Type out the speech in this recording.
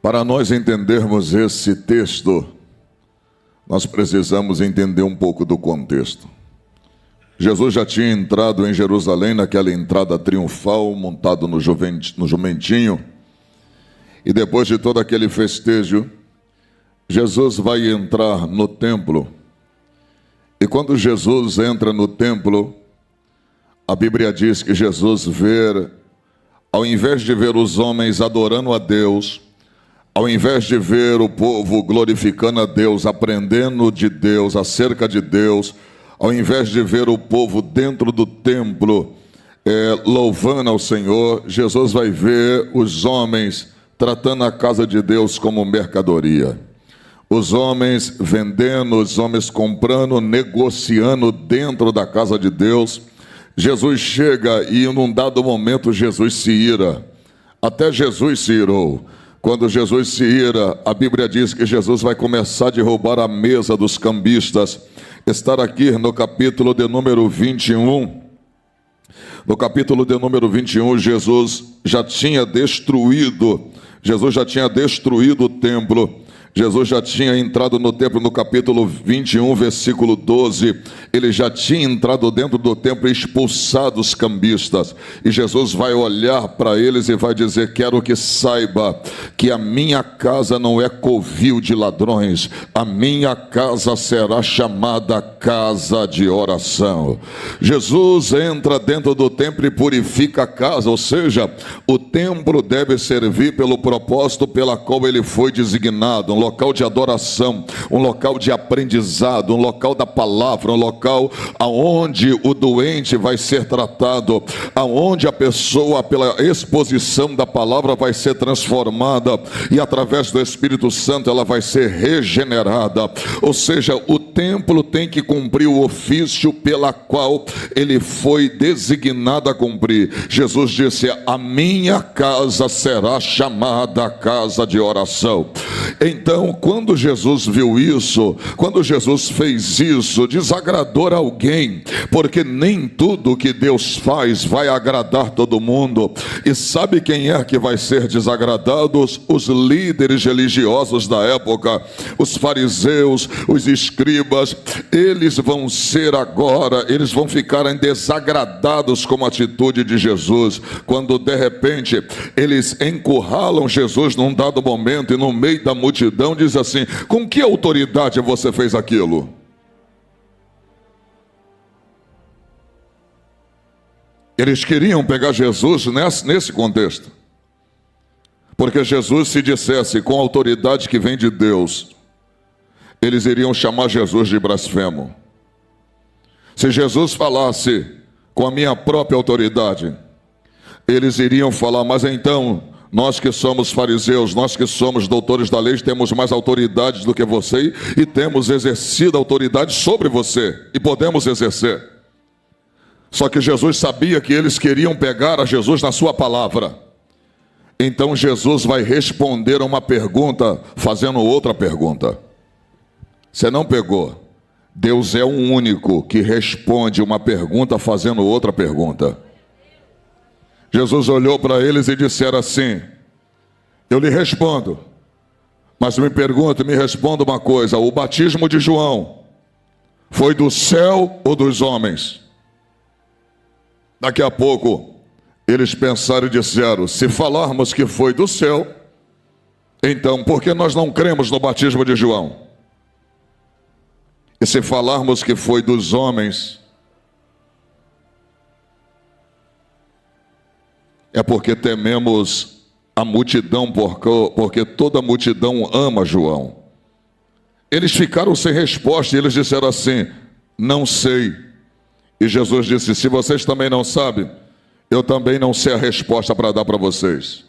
Para nós entendermos esse texto, nós precisamos entender um pouco do contexto. Jesus já tinha entrado em Jerusalém naquela entrada triunfal, montado no jumentinho, e depois de todo aquele festejo, Jesus vai entrar no templo. E quando Jesus entra no templo, a Bíblia diz que Jesus vê, ao invés de ver os homens adorando a Deus, ao invés de ver o povo glorificando a Deus, aprendendo de Deus, acerca de Deus, ao invés de ver o povo dentro do templo louvando ao Senhor, Jesus vai ver os homens tratando a casa de Deus como mercadoria. Os homens vendendo, os homens comprando, negociando dentro da casa de Deus. Jesus chega e em um dado momento Jesus se ira. Até Jesus se irou. Quando Jesus se ira, a Bíblia diz que Jesus vai começar a derrubar a mesa dos cambistas. Estar aqui no capítulo de número 21. No capítulo de número 21, Jesus já tinha destruído o templo. Jesus já tinha entrado no templo no capítulo 21, versículo 12. Ele já tinha entrado dentro do templo e expulsado os cambistas. E Jesus vai olhar para eles e vai dizer: quero que saiba que a minha casa não é covil de ladrões. A minha casa será chamada casa de oração. Jesus entra dentro do templo e purifica a casa, ou seja, o templo deve servir pelo propósito pela qual ele foi designado. Um local de adoração, um local de aprendizado, um local da palavra, um local aonde o doente vai ser tratado, aonde a pessoa pela exposição da palavra vai ser transformada e através do Espírito Santo ela vai ser regenerada. Ou seja, o templo tem que cumprir o ofício pela qual ele foi designado a cumprir. Jesus disse: a minha casa será chamada casa de oração. Então, quando Jesus viu isso, quando Jesus fez isso, desagradou alguém, porque nem tudo que Deus faz vai agradar todo mundo. E sabe quem é que vai ser desagradado? Os líderes religiosos da época, os fariseus, os escribas. Eles vão ser agora, eles vão ficar desagradados com a atitude de Jesus, quando de repente eles encurralam Jesus num dado momento e no meio da multidão diz assim: com que autoridade você fez aquilo? Eles queriam pegar Jesus nesse contexto, porque Jesus, se dissesse com a autoridade que vem de Deus, eles iriam chamar Jesus de blasfemo. Se Jesus falasse com a minha própria autoridade, eles iriam falar: mas então, nós que somos fariseus, nós que somos doutores da lei, temos mais autoridade do que você e temos exercido autoridade sobre você e podemos exercer. Só que Jesus sabia que eles queriam pegar a Jesus na sua palavra. Então Jesus vai responder uma pergunta fazendo outra pergunta. Você não pegou? Deus é o único que responde uma pergunta fazendo outra pergunta. Jesus olhou para eles e disseram assim: eu lhe respondo, mas me responda uma coisa: o batismo de João foi do céu ou dos homens? Daqui a pouco eles pensaram e disseram: se falarmos que foi do céu, então por que nós não cremos no batismo de João? E se falarmos que foi dos homens, é porque tememos a multidão, porque toda a multidão ama João. Eles ficaram sem resposta e eles disseram assim: não sei. E Jesus disse: se vocês também não sabem, eu também não sei a resposta para dar para vocês.